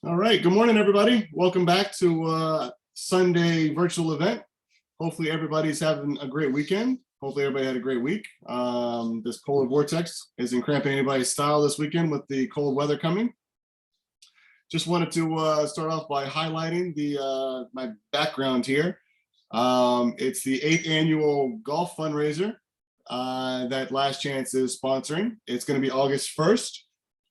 All right, good morning, everybody. Welcome back to Sunday virtual event. Hopefully everybody's having a great weekend. Hopefully everybody had a great week. This polar vortex isn't cramping anybody's style this weekend with the cold weather coming. Just wanted to start off by highlighting my background here. It's the 8th annual golf fundraiser that Last Chance is sponsoring. It's going to be August 1st.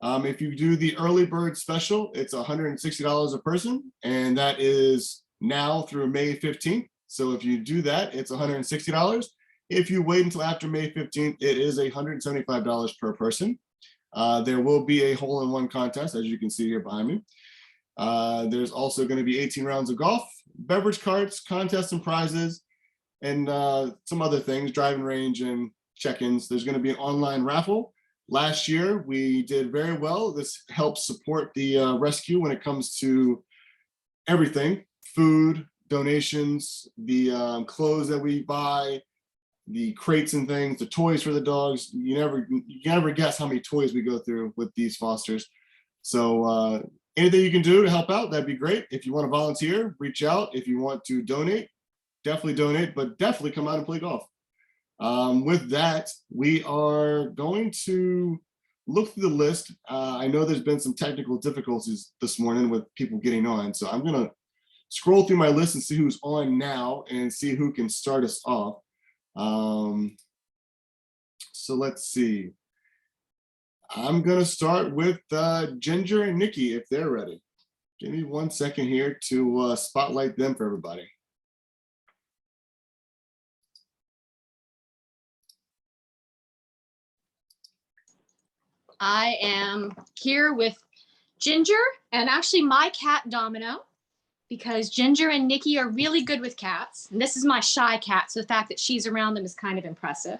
If you do the early bird special, it's $160 a person, and that is now through May 15th. So if you do that, it's $160. If you wait until after May 15th, it is $175 per person. There will be a hole-in-one contest, as you can see here behind me. There's also going to be 18 rounds of golf, beverage carts, contests and prizes, and some other things, driving range and check-ins. There's going to be an online raffle. Last year, we did very well. This helps support the rescue when it comes to everything: food, donations, the clothes that we buy, the crates and things, the toys for the dogs. You never guess how many toys we go through with these fosters. So anything you can do to help out, that'd be great. If you want to volunteer, reach out. If you want to donate, but definitely come out and play golf. With that, we are going to look through the list. I know there's been some technical difficulties this morning with people getting on, so I'm going to scroll through my list and see who's on now and see who can start us off. So let's see. I'm going to start with Ginger and Nicky if they're ready. Give me 1 second here to spotlight them for everybody. I am here with Ginger and actually my cat Domino, because Ginger and Nicky are really good with cats. And this is my shy cat, so the fact that she's around them is kind of impressive.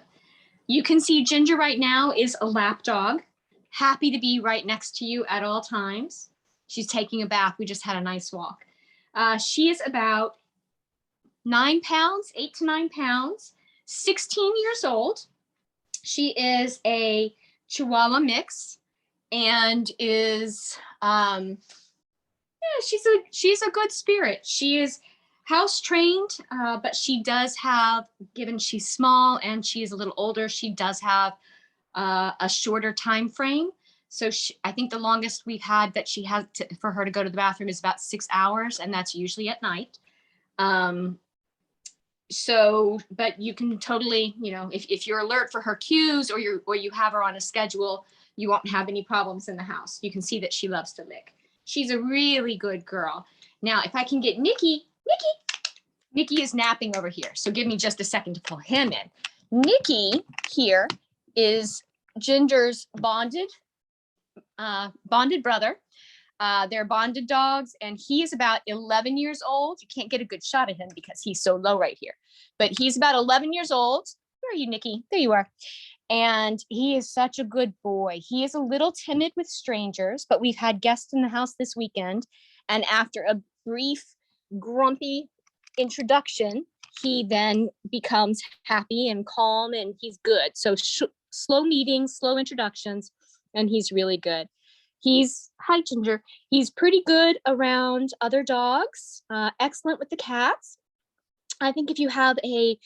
You can see Ginger right now is a lap dog, happy to be right next to you at all times. She's taking a bath. We just had a nice walk. She is about 9 pounds, 8 to 9 pounds, 16 years old. She is a Chihuahua mix and is she's a good spirit. She is house trained, but she does have, given she's small and she is a little older, she does have a shorter time frame. So I think the longest we've had that she has for her to go to the bathroom is about 6 hours, and that's usually at night. But you can totally, if you're alert for her cues or you have her on a schedule, you won't have any problems in the house. You can see that she loves to lick. She's a really good girl. Now, if I can get Nicky is napping over here. So give me just a second to pull him in. Nicky here is Ginger's bonded brother. They're bonded dogs, and he is about 11 years old. You can't get a good shot of him because he's so low right here, but he's about 11 years old. Where are you, Nicky? There you are. And he is such a good boy. He is a little timid with strangers, but we've had guests in the house this weekend, and after a brief, grumpy introduction, he then becomes happy and calm, and he's good. So slow meetings, slow introductions, and he's really good. Hi, Ginger. He's pretty good around other dogs, excellent with the cats. I think if you have a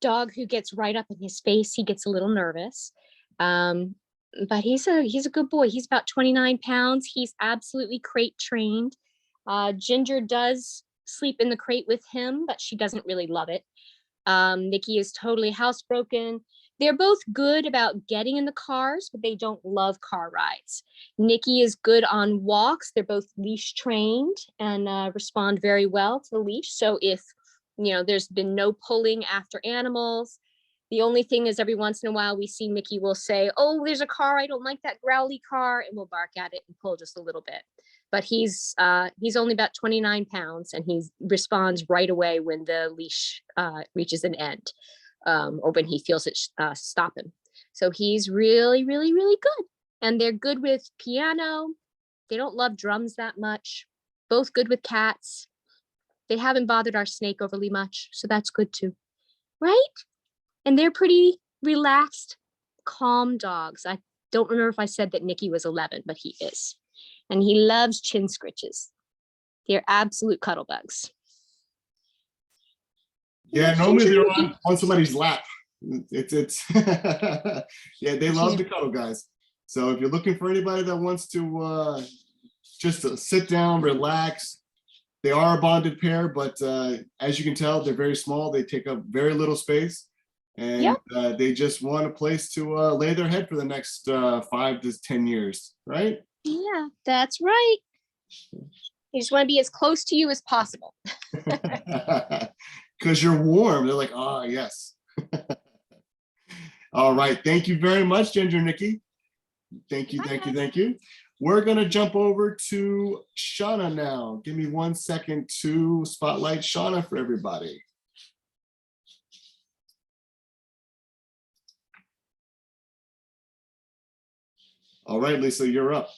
dog who gets right up in his face, he gets a little nervous. But he's a good boy. He's about 29 pounds. He's absolutely crate trained. Ginger does sleep in the crate with him, but she doesn't really love it. Nicky is totally housebroken. They're both good about getting in the cars, but they don't love car rides. Nicky is good on walks. They're both leash trained and respond very well to the leash. So if, there's been no pulling after animals, the only thing is every once in a while we see Nicky will say, "Oh, there's a car. I don't like that growly car," and we'll bark at it and pull just a little bit. But he's only about 29 pounds, and he responds right away when the leash reaches an end. Or when he feels it stop him. So he's really, really, really good. And they're good with piano. They don't love drums that much. Both good with cats. They haven't bothered our snake overly much, so that's good too. Right? And they're pretty relaxed, calm dogs. I don't remember if I said that Nicky was 11, but he is. and he loves chin scritches. They're absolute cuddle bugs. Yeah, normally they're on somebody's lap. It's yeah, they love the cuddle guys. So if you're looking for anybody that wants to just to sit down, relax, they are a bonded pair, but as you can tell, they're very small. They take up very little space, and they just want a place to lay their head for the next 5 to 10 years, right? Yeah, that's right. They just want to be as close to you as possible. Because you're warm. They're like, oh, yes. All right. Thank you very much, Ginger Nicky. Thank you, thank you, thank you. We're going to jump over to Shana now. Give me 1 second to spotlight Shana for everybody. All right, Lisa, you're up.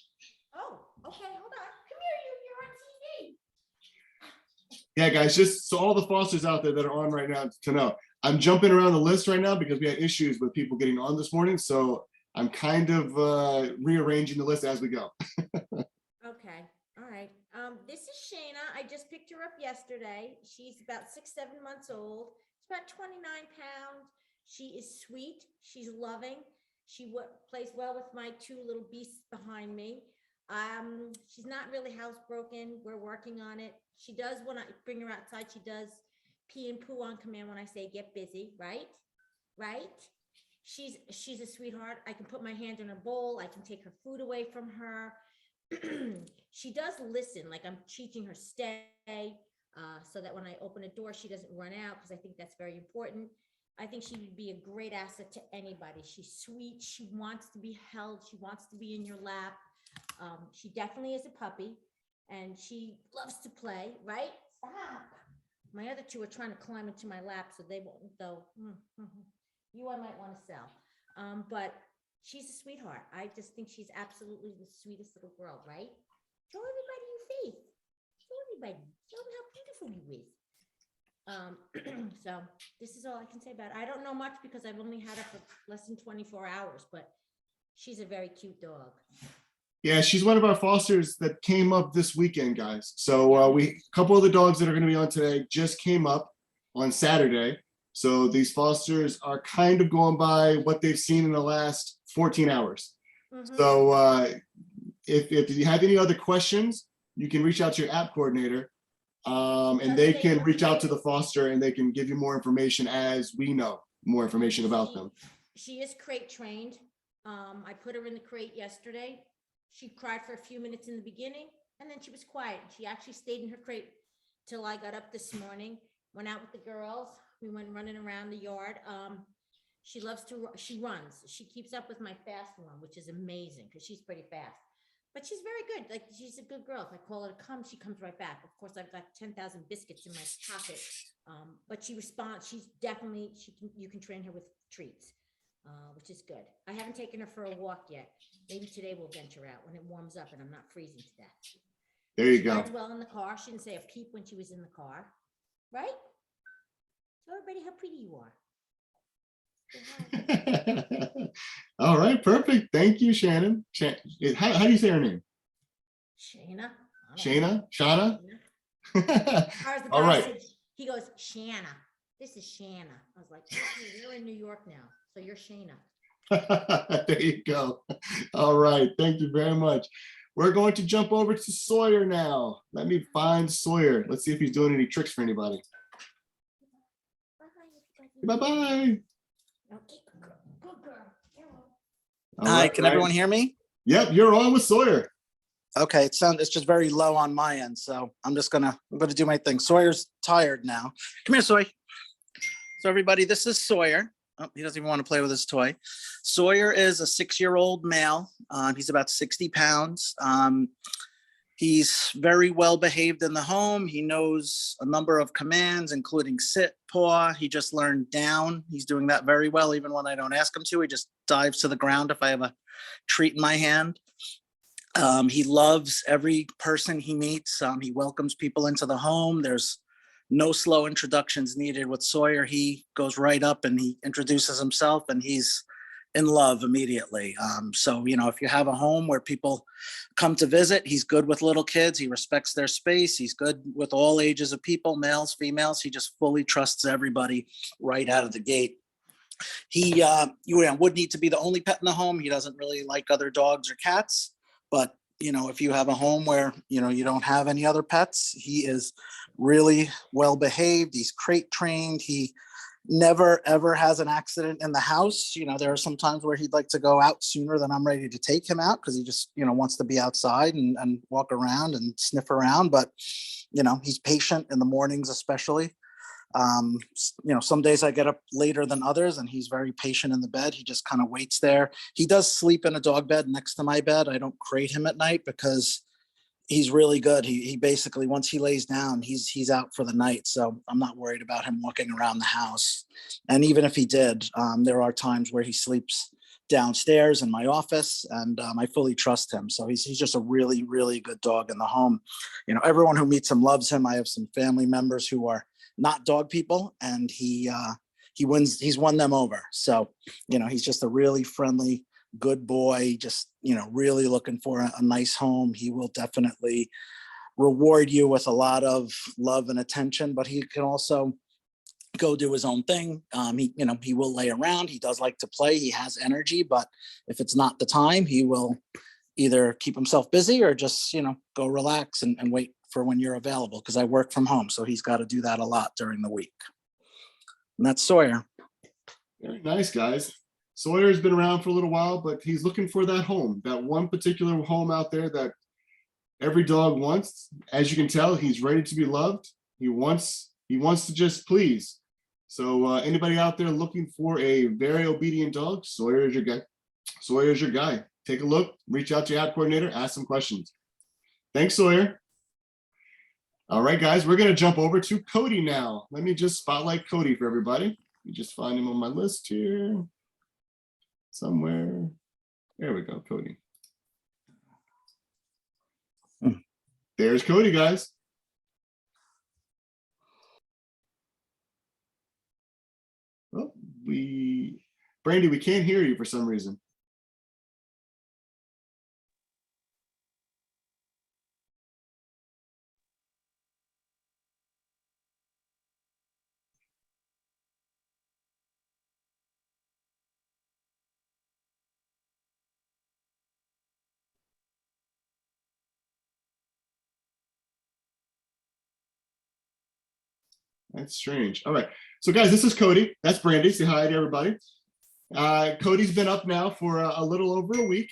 Oh, okay, hold on. Come here, you're on TV. Yeah, guys, just so all the fosters out there that are on right now to know, I'm jumping around the list right now because we had issues with people getting on this morning. So I'm kind of rearranging the list as we go. Okay, all right. This is Shana. I just picked her up yesterday. She's about 6-7 months old. She's about 29 pounds. She is sweet. She's loving. She plays well with my 2 little beasts behind me. She's not really housebroken. We're working on it. She does, when I bring her outside, she does pee and poo on command when I say get busy, right? Right? She's a sweetheart. I can put my hand in her bowl. I can take her food away from her. She does listen, like I'm teaching her stay, so that when I open a door, she doesn't run out, because I think that's very important. I think she would be a great asset to anybody. She's sweet. She wants to be held. She wants to be in your lap. She definitely is a puppy, and she loves to play, right? Stop. My other 2 are trying to climb into my lap, so they won't, though. You, I might want to sell. But she's a sweetheart. I just think she's absolutely the sweetest little girl, right? Show everybody your face. Show everybody. Show them how beautiful you is. So this is all I can say about it. I don't know much because I've only had her for less than 24 hours, but she's a very cute dog. Yeah, she's one of our fosters that came up this weekend, guys. So a couple of the dogs that are going to be on today just came up on Saturday. So these fosters are kind of going by what they've seen in the last 14 hours. So if you have any other questions, you can reach out to your app coordinator, and they can reach out to the foster and they can give you more information as we know more information about them. She is crate trained. I put her in the crate yesterday. She cried for a few minutes in the beginning, and then she was quiet. She actually stayed in her crate till I got up this morning, went out with the girls. We went running around the yard. She runs. She keeps up with my fast one, which is amazing because she's pretty fast. But she's very good. Like, she's a good girl. If I call her to come, she comes right back. Of course, I've got 10,000 biscuits in my pocket. But she responds. She's definitely, you can train her with treats, which is good. I haven't taken her for a walk yet. Maybe today we'll venture out when it warms up and I'm not freezing to death. There you She go. rides well in the car. She didn't say a peep when she was in the car. Right? Show everybody how pretty you are. All right, perfect. Thank you, Shannon. How do you say her name? Shana. Shana? Shana? All All right. right. He goes, Shana. This is Shana. I was like, okay, you're in New York now, so you're Shana. There you go. All right. Thank you very much. We're going to jump over to Sawyer now. Let me find Sawyer. Let's see if he's doing any tricks for anybody. Bye-bye. Okay, good girl. Hi, can everyone hear me? Yep, you're on with Sawyer. Okay, it's just very low on my end, so I'm gonna do my thing. Sawyer's tired now. Come here, Sawyer. So everybody, this is Sawyer. Oh, he doesn't even want to play with his toy. Sawyer is a 6-year-old male. He's about 60 pounds. He's very well behaved in the home. He knows a number of commands, including sit, paw. He just learned down. He's doing that very well, even when I don't ask him to. He just dives to the ground if I have a treat in my hand. He loves every person he meets. He welcomes people into the home. There's no slow introductions needed with Sawyer. He goes right up and he introduces himself, and he's in love immediately. So, if you have a home where people come to visit, he's good with little kids. He respects their space. He's good with all ages of people, males, females. He just fully trusts everybody right out of the gate. He would need to be the only pet in the home. He doesn't really like other dogs or cats, but if you have a home where, you don't have any other pets, he is really well behaved. He's crate trained. He never, ever has an accident in the house. There are some times where he'd like to go out sooner than I'm ready to take him out because he just, wants to be outside and walk around and sniff around. But, he's patient in the mornings, especially. Some days I get up later than others and he's very patient in the bed. He just kind of waits there. He does sleep in a dog bed next to my bed. I don't crate him at night because he's really good. He basically, once he lays down, he's out for the night. So I'm not worried about him walking around the house. And even if he did, there are times where he sleeps downstairs in my office and I fully trust him. So he's just a really, really good dog in the home. Everyone who meets him loves him. I have some family members who are not dog people, and he's won them over. So, he's just a really friendly, good boy, just, really looking for a nice home. He will definitely reward you with a lot of love and attention, but he can also go do his own thing. He will lay around. He does like to play. He has energy, but if it's not the time, he will either keep himself busy or just, go relax and wait for when you're available, because I work from home. So he's got to do that a lot during the week. And that's Sawyer. Very nice, guys. Sawyer's been around for a little while, but he's looking for that home, that one particular home out there that every dog wants. As you can tell, he's ready to be loved. He wants to just please. So anybody out there looking for a very obedient dog, Sawyer is your guy. Sawyer is your guy. Take a look, reach out to your app coordinator, ask some questions. Thanks, Sawyer. All right, guys, we're going to jump over to Cody now. Let me just spotlight Cody for everybody. Let me just find him on my list here somewhere. There we go, Cody. There's Cody, guys. Oh, Brandy, we can't hear you for some reason. That's strange. All right. So guys, this is Cody. That's Brandy. Say hi to everybody. Cody's been up now for a little over a week.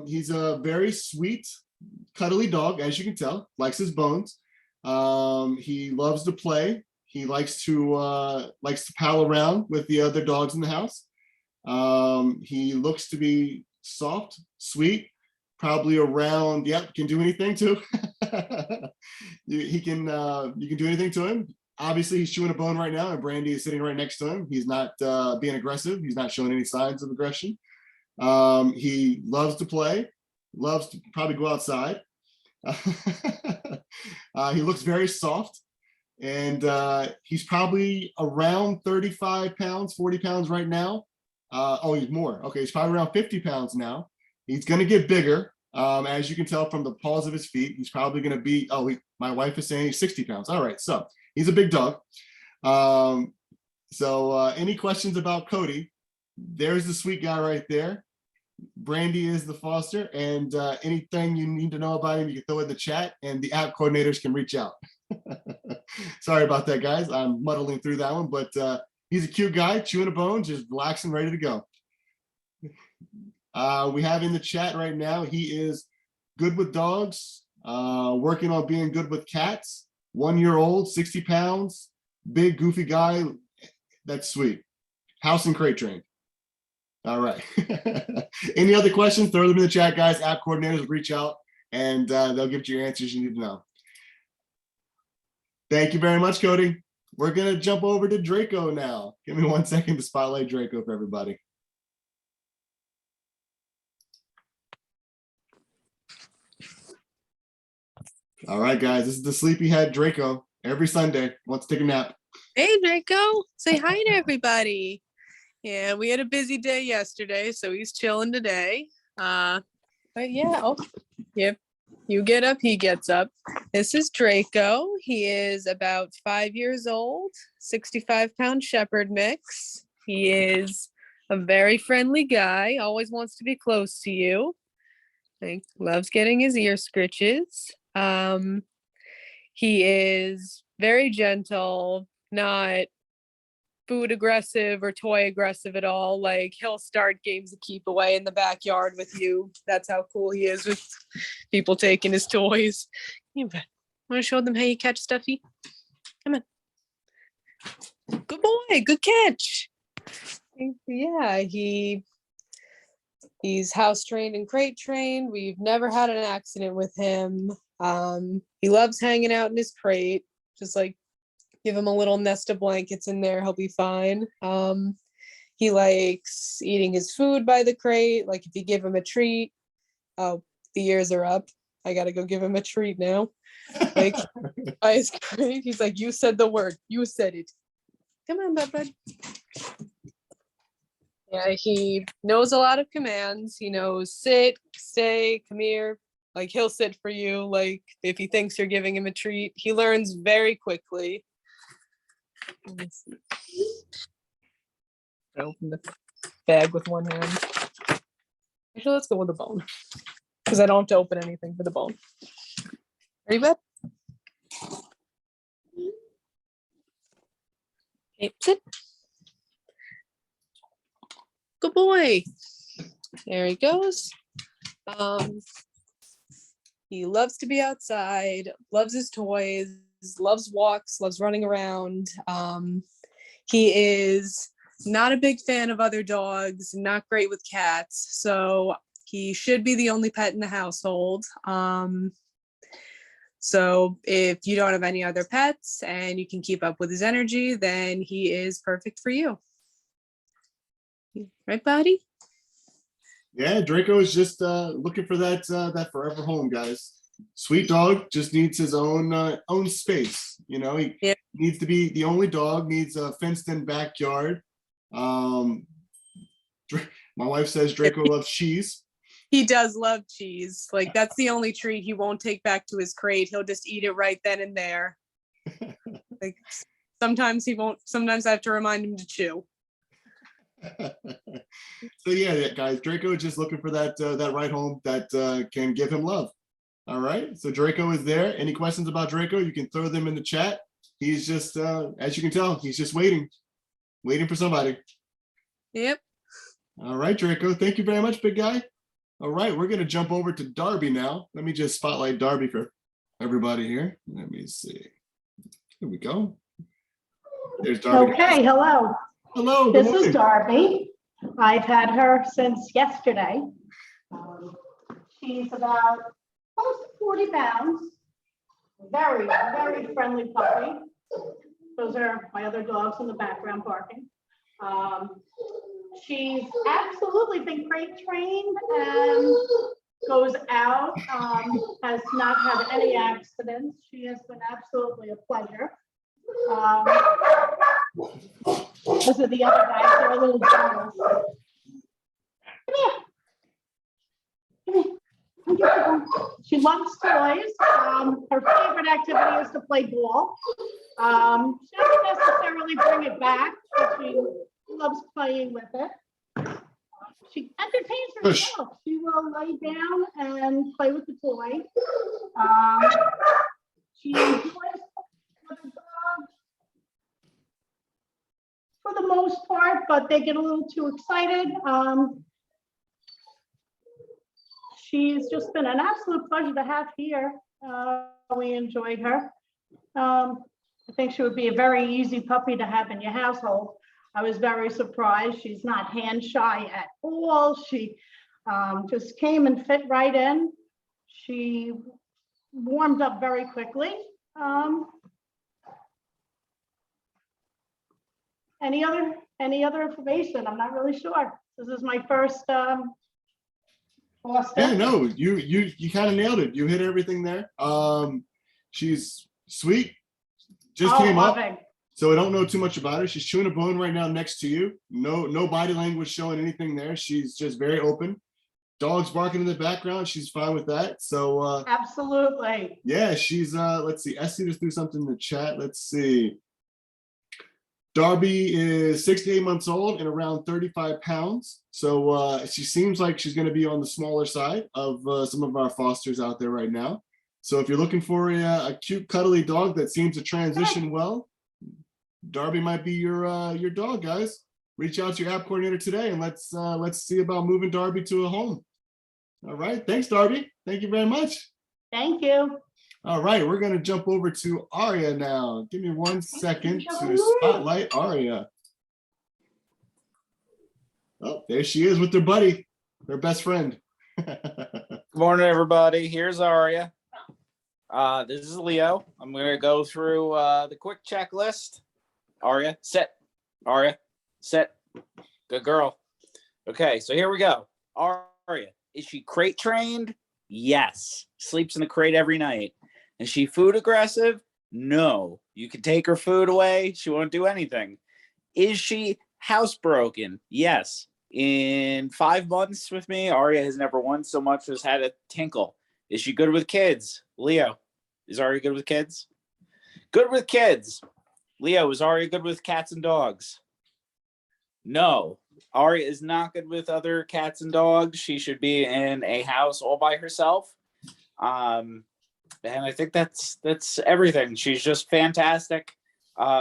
He's a very sweet, cuddly dog, as you can tell, likes his bones. He loves to play. He likes to pal around with the other dogs in the house. He looks to be soft, sweet, probably around, yep, can do anything too. You can do anything to him. Obviously, he's chewing a bone right now, and Brandy is sitting right next to him. He's not being aggressive. He's not showing any signs of aggression. He loves to play, loves to probably go outside. He looks very soft, and he's probably around 35 pounds, 40 pounds right now. Oh, he's more. Okay, he's probably around 50 pounds now. He's going to get bigger. As you can tell from the paws of his feet, he's probably going to be, my wife is saying he's 60 pounds. All right, so he's a big dog. Any questions about Cody? There's the sweet guy right there. Brandy is the foster, and anything you need to know about him, you can throw it in the chat, and the app coordinators can reach out. Sorry about that, guys. I'm muddling through that one, but he's a cute guy, chewing a bone, just relaxing, ready to go. We have in the chat right now, he is good with dogs, working on being good with cats, 1 year old, 60 pounds, big goofy guy. That's sweet. House and crate trained. All right. Any other questions? Throw them in the chat, guys. App coordinators will reach out and they'll give you your answers you need to know. Thank you very much, Cody. We're going to jump over to Draco now. Give me 1 second to spotlight Draco for everybody. All right, guys, this is the sleepyhead Draco. Every Sunday, wants to take a nap. Hey, Draco. Say hi to everybody. Yeah, we had a busy day yesterday, so he's chilling today. But yeah, oh, yep. You get up, he gets up. This is Draco. He is about 5 years old, 65-pound shepherd mix. He is a very friendly guy, always wants to be close to you. Like, loves getting his ear scritches. He is very gentle, not food aggressive or toy aggressive at all. Like, he'll start games of keep away in the backyard with you. That's how cool he is with people taking his toys. You want to show them how you catch Stuffy? Come on. Good boy. Good catch. Yeah, he's house trained and crate trained. We've never had an accident with him. He loves hanging out in his crate. Just like give him a little nest of blankets in there, he'll be fine. He likes eating his food by the crate. Like if you give him a treat, oh, the ears are up. I gotta go give him a treat now. Like by his crate, he's like, you said the word, you said it. Come on, bud. Yeah, he knows a lot of commands. He knows sit, stay, come here. Like he'll sit for you. Like if he thinks you're giving him a treat, he learns very quickly. I open the bag with one hand. Actually, let's go with the bone because I don't have to open anything for the bone. Ready, bud? Okay, sit. Good boy. There he goes. He loves to be outside, loves his toys, loves walks, loves running around. He is not a big fan of other dogs, not great with cats, so he should be the only pet in the household. So if you don't have any other pets and you can keep up with his energy, then he is perfect for you. Right, buddy? Yeah, Draco is just looking for that forever home, guys. Sweet dog just needs his own space. You know, he needs to be the only dog, needs a fenced-in backyard. My wife says Draco loves cheese. He does love cheese. Like that's the only treat he won't take back to his crate. He'll just eat it right then and there. Like sometimes he won't. Sometimes I have to remind him to chew. So yeah, guys, Draco is just looking for that right home that can give him love. All right, so Draco is there. Any questions about Draco, you can throw them in the chat. He's just, as you can tell, he's just waiting for somebody. Yep. All right, Draco, thank you very much, big guy. All right, we're gonna jump over to Darby now. Let me just spotlight Darby for everybody here. Let me see. Here we go. There's Darby. Okay, hello. Hello, This good morning. is Darby. I've had her since yesterday. She's about close to 40 pounds. Very, very friendly puppy. Those are my other dogs in the background barking. She's absolutely been crate trained and goes out, has not had any accidents. She has been absolutely a pleasure. Those are the other guys, they're a little jealous. Come here. Come here. Come get the ball. She loves toys. Her favorite activity is to play ball. She doesn't necessarily bring it back, but she loves playing with it. She entertains herself. She will lay down and play with the toy. She enjoys with the dog for the most part, but they get a little too excited. She's just been an absolute pleasure to have here. We enjoyed her. I think she would be a very easy puppy to have in your household. I was very surprised. She's not hand shy at all. She just came and fit right in. She warmed up very quickly. Any other information? I'm not really sure. This is my first Boston. Yeah, no, you kind of nailed it. You hit everything there. She's sweet. Just came up. Loving. So I don't know too much about her. She's chewing a bone right now next to you. No body language showing anything there. She's just very open. Dogs barking in the background. She's fine with that. So Absolutely. yeah, she's let's see. Essie just threw something in the chat. Let's see. Darby is 68 months old and around 35 pounds. So she seems like she's going to be on the smaller side of some of our fosters out there right now. So if you're looking for a cute, cuddly dog that seems to transition well, Darby might be your dog, guys. Reach out to your app coordinator today and let's see about moving Darby to a home. All right. Thanks, Darby. Thank you very much. Thank you. All right, we're going to jump over to Aria now. Give me 1 second to spotlight Aria. Oh, there she is with her buddy, her best friend. Good morning, everybody. Here's Aria. This is Leo. I'm going to go through the quick checklist. Aria, sit. Aria, sit. Good girl. Okay, so here we go. Aria, is she crate trained? Yes. Sleeps in the crate every night. Is she food aggressive? No. You can take her food away. She won't do anything. Is she housebroken? Yes. In 5 months with me, Aria has never once so much as had a tinkle. Is she good with kids? Leo, is Aria good with kids? Good with kids. Leo, is Aria good with cats and dogs? No. Aria is not good with other cats and dogs. She should be in a house all by herself. And I think that's everything. She's just fantastic.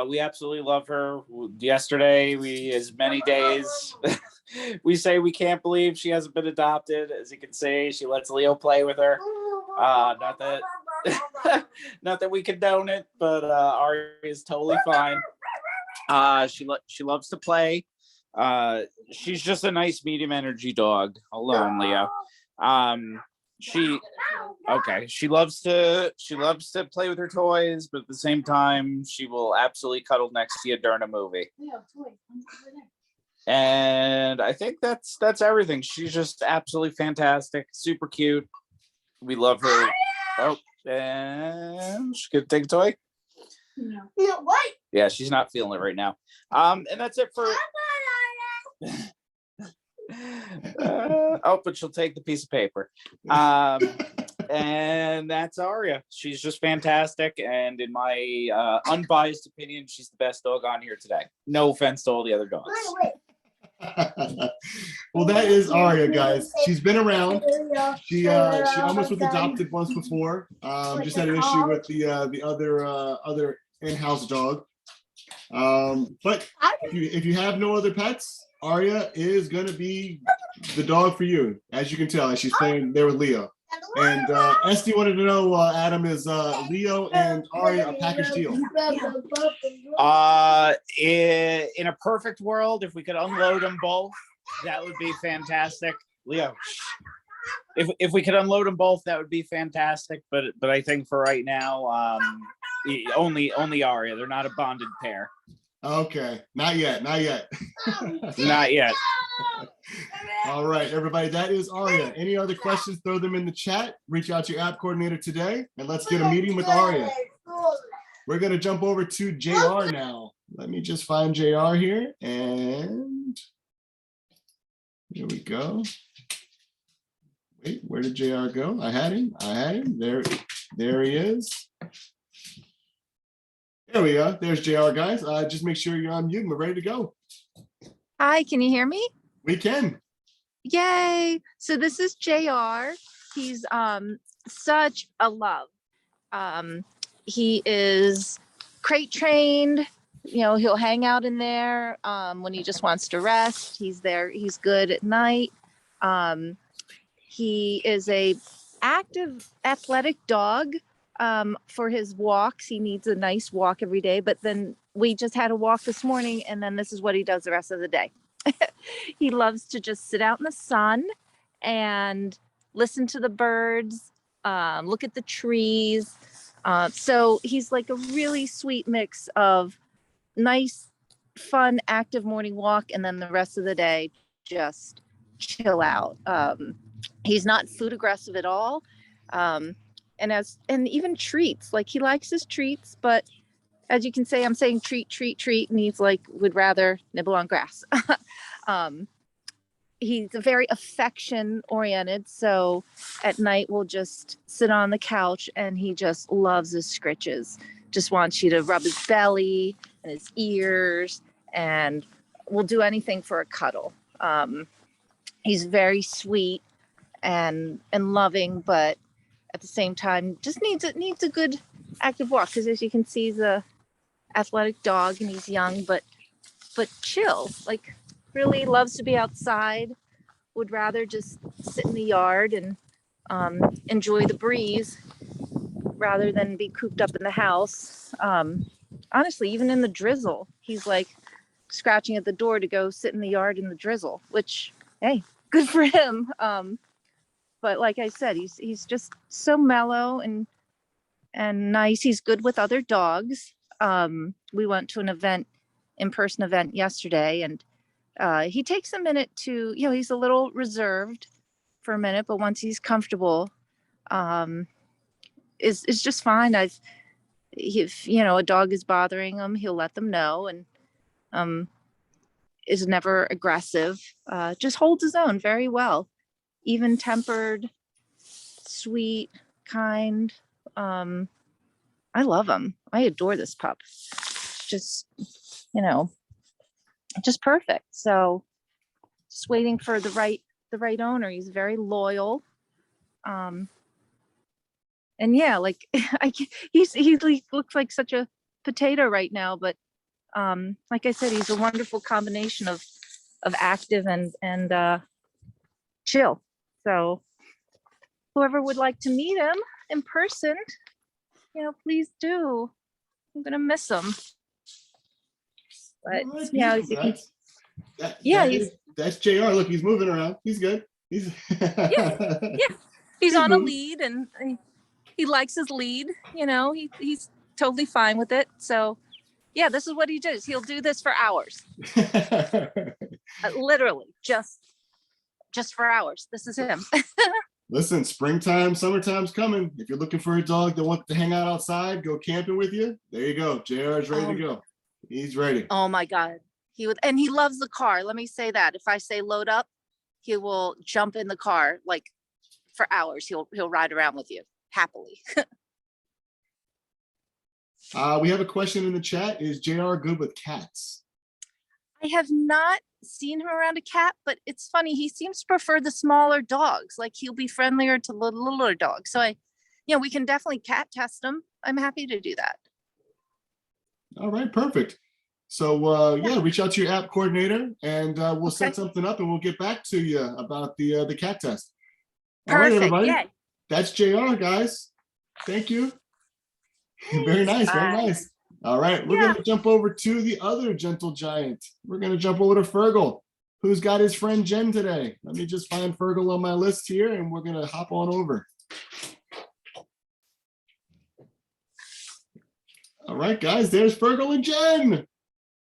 We absolutely love her. Yesterday, as many days, we say we can't believe she hasn't been adopted. As you can see, she lets Leo play with her. Not that we condone it, but Aria is totally fine. She loves to play. She's just a nice medium energy dog. Hold on, Leo. She loves to play with her toys, but at the same time, she will absolutely cuddle next to you during a movie. And I think that's everything. She's just absolutely fantastic, super cute. We love her. Oh, and she's gonna take a toy. No. What? Yeah, she's not feeling it right now. And that's it for. But she'll take the piece of paper. And that's Aria. She's just fantastic, and in my unbiased opinion, she's the best dog on here today. No offense to all the other dogs. Well, that is Aria, guys. She's been around. She almost was adopted once before. Just had an issue with the other in-house dog. But if you have no other pets, Aria is gonna be the dog for you, as you can tell, as she's playing there with Leo. And Esty wanted to know, Adam, is Leo and Aria a package deal? In a perfect world, if we could unload them both, that would be fantastic. Leo, if we could unload them both, that would be fantastic. But I think for right now, only Aria. They're not a bonded pair. Okay, not yet. Not yet. All right, everybody, that is Aria. Any other questions, throw them in the chat. Reach out to your app coordinator today, and let's get a meeting with Aria. We're going to jump over to JR now. Let me just find JR here, and here we go. Wait, where did JR go? I had him. There he is. There we go. There's JR, guys. Just make sure you're on mute and we're ready to go. Hi, can you hear me? We can. Yay. So this is JR. He's such a love. He is crate trained. You know, he'll hang out in there when he just wants to rest. He's there. He's good at night. He is a active athletic dog. For his walks, he needs a nice walk every day, but then we just had a walk this morning, and then this is what he does the rest of the day. He loves to just sit out in the sun and listen to the birds, look at the trees. So he's like a really sweet mix of nice, fun, active morning walk, and then the rest of the day just chill out. He's not food aggressive at all. And even treats, like he likes his treats, but as you can say, I'm saying treat, treat, treat, and he's like, would rather nibble on grass. He's very affection oriented. So at night we'll just sit on the couch and he just loves his scritches. Just wants you to rub his belly and his ears, and will do anything for a cuddle. He's very sweet and loving, but at the same time just needs a good active walk, because as you can see, he's a athletic dog and he's young, but chill, like really loves to be outside, would rather just sit in the yard and enjoy the breeze rather than be cooped up in the house. Honestly, even in the drizzle, he's like scratching at the door to go sit in the yard in the drizzle, which, hey, good for him. But like I said, he's just so mellow and nice. He's good with other dogs. We went to an in-person event yesterday, and he takes a minute to, he's a little reserved for a minute, but once he's comfortable, is just fine. If a dog is bothering him, he'll let them know, and is never aggressive. Just holds his own very well. Even tempered, sweet, kind. I love him. I adore this pup. Just, just perfect. So just waiting for the right owner. He's very loyal. And yeah, like he looks like such a potato right now, but like I said, he's a wonderful combination of active and chill. So whoever would like to meet him in person, please do. I'm gonna miss him. But Well, yeah, that's JR. Look, he's moving around. He's good. He's he's on a lead, and he likes his lead. He's totally fine with it. So yeah, this is what he does. He'll do this for hours. Literally, just for hours. This is him. Listen, springtime, summertime's coming. If you're looking for a dog that wants to hang out outside, go camping with you, there you go. JR is ready to go. He's ready. Oh my God. And he loves the car. Let me say that. If I say load up, he will jump in the car like for hours. He'll ride around with you happily. We have a question in the chat. Is JR good with cats? I have not seen him around a cat, but it's funny. He seems to prefer the smaller dogs. Like he'll be friendlier to littler dogs. So we can definitely cat test him. I'm happy to do that. All right, perfect. So reach out to your app coordinator, and we'll set something up, and we'll get back to you about the cat test. All right, everybody. Yay. That's JR, guys. Thank you. Very nice, very nice. All right, we're going to jump over to the other gentle giant. We're going to jump over to Fergal, who's got his friend Jen today. Let me just find Fergal on my list here, and we're going to hop on over. All right, guys, there's Fergal and Jen.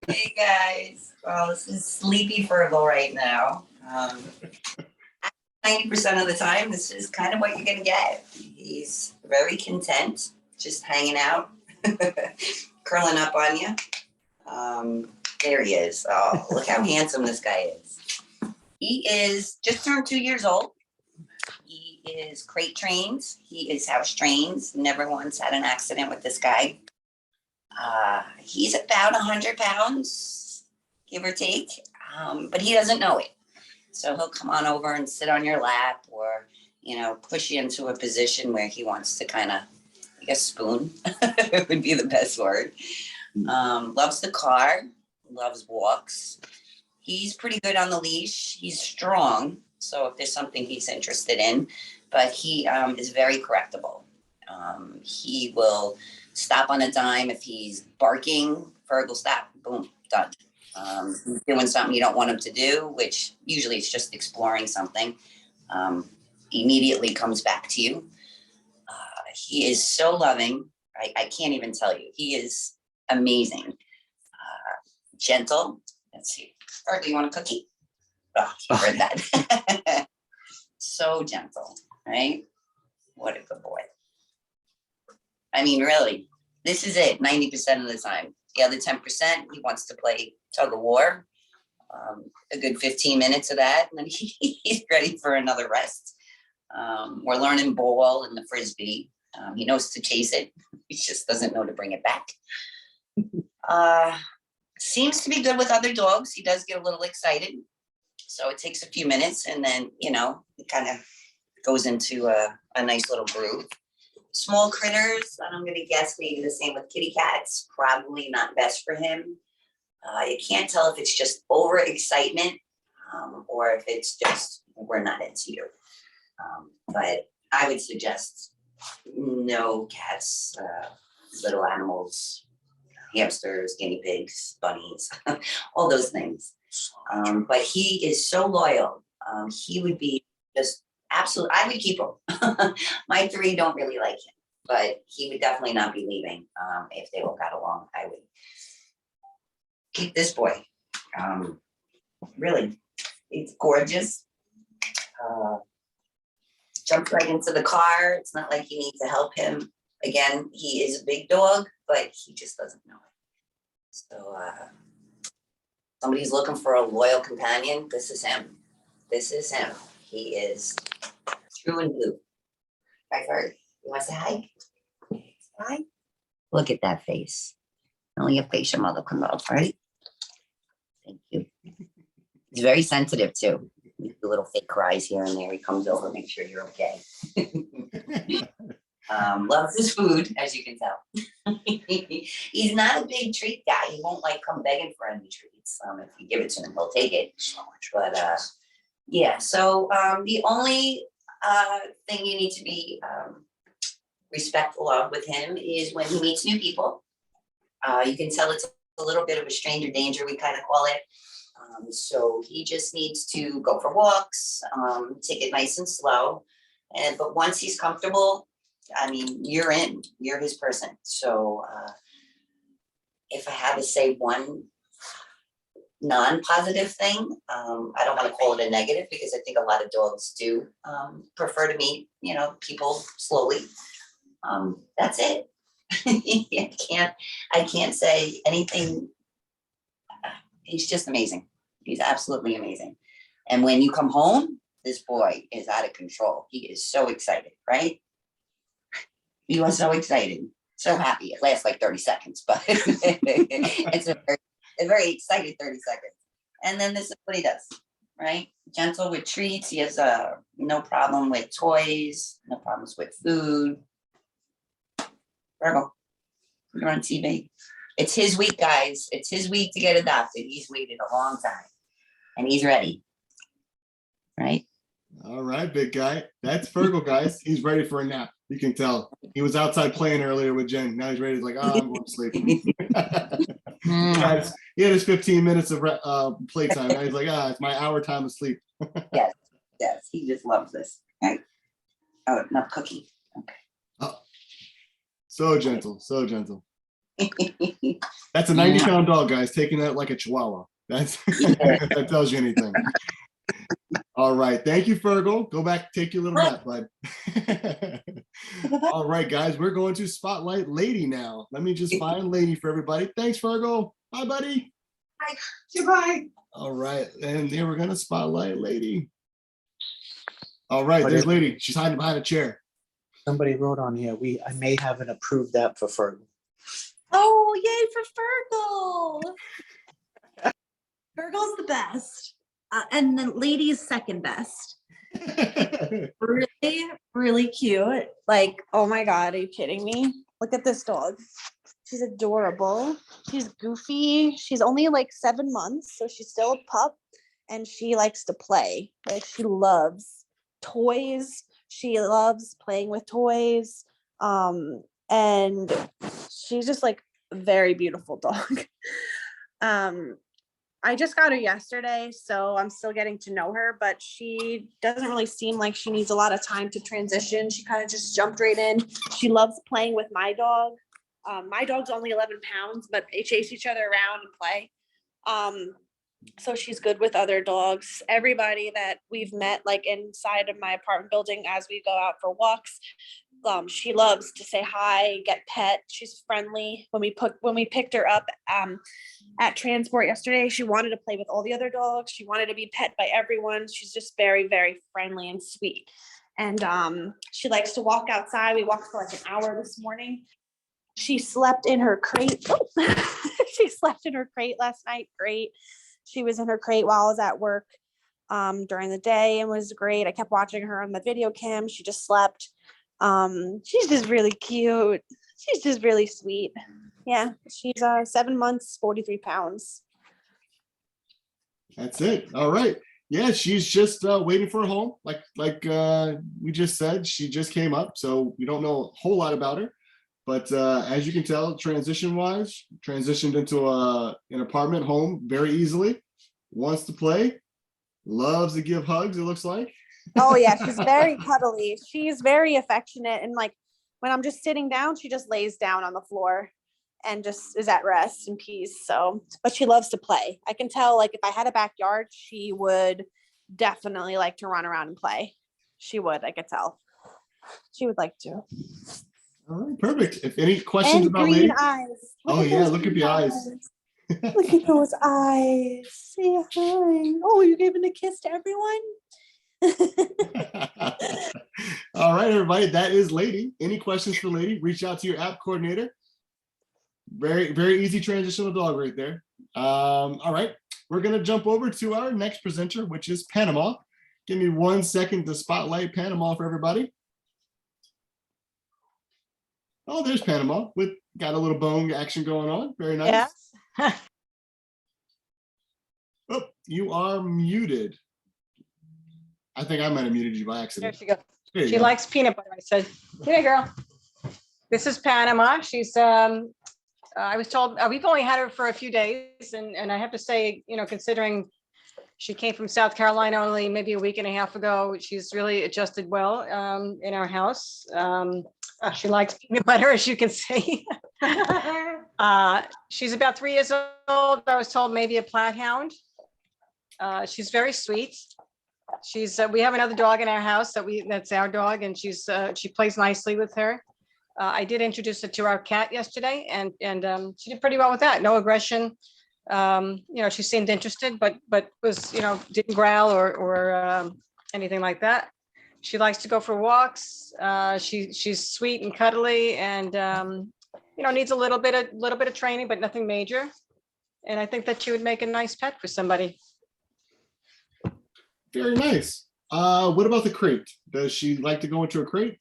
Hey, guys. Well, this is sleepy Fergal right now. 90% of the time, this is kind of what you're going to get. He's very content, just hanging out. Curling up on you. There he is. Oh, look how handsome this guy is. He is just turned 2 years old. He is crate trained. He is house trained. Never once had an accident with this guy. He's about 100 pounds, give or take, but he doesn't know it. So he'll come on over and sit on your lap, or, push you into a position where he wants to kind of, spoon would be the best word. Loves the car, loves walks. He's pretty good on the leash. He's strong, so if there's something he's interested in, but he is very correctable. He will stop on a dime if he's barking. Fergal, stop, boom, done. Doing something you don't want him to do, which usually it's just exploring something, immediately comes back to you. He is so loving. I can't even tell you. He is amazing. Gentle. Let's see. Fergal, you want a cookie? Oh, you heard that. So gentle, right? What a good boy. I mean, really, This is it 90% of the time. The other 10%, he wants to play tug of war. A good 15 minutes of that, and then he's ready for another rest. We're learning ball and the frisbee. He knows to chase it. He just doesn't know to bring it back. Seems to be good with other dogs. He does get a little excited. So it takes a few minutes, and then, you know, it kind of goes into a nice little groove. Small critters, I'm going to guess maybe the same with kitty cats. Probably not best for him. You can't tell if it's just overexcitement or if it's just we're not into you. But I would suggest no cats, little animals, hamsters, guinea pigs, bunnies, all those things. But he is so loyal. He would be just absolute. I would keep him. My 3 don't really like him, but he would definitely not be leaving if they all got along. I would keep this boy. Really, he's gorgeous. Jumped right into the car. It's not like you need to help him. Again, he is a big dog, but he just doesn't know it. So somebody's looking for a loyal companion. This is him. This is him. He is true and blue. Hi, Ferg. You want to say hi? Hi. Look at that face. Only a face your mother can love, right? Thank you. He's very sensitive too. The little fake cries here and there. He comes over, make sure you're okay. Loves his food, as you can tell. He's not a big treat guy. He won't like come begging for any treats. If you give it to him, he'll take it. But yeah, so the only thing you need to be respectful of with him is when he meets new people. You can tell it's a little bit of a stranger danger, we kind of call it. So he just needs to go for walks, take it nice and slow. But once he's comfortable, I mean, you're in, you're his person. So if I had to say one non-positive thing, I don't want to call it a negative because I think a lot of dogs do prefer to meet, you know, people slowly. That's it. I can't say anything. He's just amazing. He's absolutely amazing. And when you come home, this boy is out of control. He is so excited, right? You are so excited, so happy. It lasts like 30 seconds, but it's a very excited 30 seconds. And then this is what he does, right? Gentle with treats. He has no problem with toys, no problems with food. Virgo, put her on TV. It's his week, guys. It's his week to get adopted. He's waited a long time and he's ready, right? All right, big guy. That's Fergal, guys. He's ready for a nap. You can tell. He was outside playing earlier with Jen. Now he's ready. He's like, oh, I'm going to sleep. He had his 15 minutes of playtime. Now he's like, it's my hour time of sleep. Yes, he just loves this. Right? Oh, enough cookie. Okay. Oh, so gentle, so gentle. That's a 90-pound dog, guys, taking that like a chihuahua. That's that tells you anything. All right, thank you, Fergal. Go back, take your little nap, bud. All right, guys, we're going to spotlight Lady now. Let me just find Lady for everybody. Thanks, Fergal. Bye, buddy. Bye. Goodbye. All right, and then we're gonna spotlight Lady. All right, there's Lady. She's hiding behind a chair. Somebody wrote on here, I may have an approved app for Fergal. Oh, yay for Fergal. Fergal's the best. And then Lady is second best. Really, really cute. Like, oh my God, are you kidding me? Look at this dog. She's adorable. She's goofy. She's only like 7 months, so she's still a pup. And she likes to play. Like, she loves toys. She loves playing with toys. And she's just like a very beautiful dog. I just got her yesterday, so I'm still getting to know her, but she doesn't really seem like she needs a lot of time to transition. She kind of just jumped right in. She loves playing with my dog. My dog's only 11 pounds, but they chase each other around and play. So she's good with other dogs. Everybody that we've met, like inside of my apartment building, as we go out for walks, she loves to say hi, get pet. She's friendly. When we picked her up at transport yesterday, she wanted to play with all the other dogs. She wanted to be pet by everyone. She's just very, very friendly and sweet. And she likes to walk outside. We walked for like an hour this morning. She slept in her crate. She slept in her crate last night. Great. She was in her crate while I was at work during the day and was great. I kept watching her on the video cam. She just slept. She's just really cute. She's just really sweet. Yeah, she's 7 months, 43 pounds. That's it. All right. Yeah, she's just waiting for a home. Like we just said, she just came up, so we don't know a whole lot about her. But as you can tell, transitioned into an apartment home very easily. Wants to play, loves to give hugs, it looks like. Oh yeah, she's very cuddly. She's very affectionate, and like when I'm just sitting down, she just lays down on the floor and just is at rest and peace. So, but she loves to play. I can tell, like if I had a backyard, she would definitely like to run around and play. She would, I could tell. She would like to. All right, perfect. If any questions And about green Lady, eyes. oh Look yeah, those look at green the eyes. Look at those eyes. Say hi. Oh, you're giving a kiss to everyone? All right, everybody, that is Lady. Any questions for Lady? Reach out to your app coordinator. Very, very easy transitional dog right there. All right, we're gonna jump over to our next presenter, which is Panama. Give me 1 second to spotlight Panama for everybody. Oh, there's Panama with got a little bone action going on. Very nice. Yes. Oh, you are muted. I think I might have muted you by There accident. she goes. There you She go. likes peanut butter. I said, "Here, girl. This is Panama. She's I was told we've only had her for a few days, and I have to say, you know, considering she came from South Carolina only maybe a week and a half ago, she's really adjusted well in our house. She likes peanut butter, as you can see. She's about 3 years old. I was told maybe a Platt hound. She's very sweet. She's we have another dog in our house that's our dog, and she plays nicely with her. I did introduce her to our cat yesterday, and she did pretty well with that. No aggression. You know, she seemed interested, but was, you know, didn't growl or anything like that. She likes to go for walks. She's sweet and cuddly, and you know, needs a little bit of training, but nothing major. And I think that she would make a nice pet for somebody. Very nice. What about the crate? Does she like to go into a crate?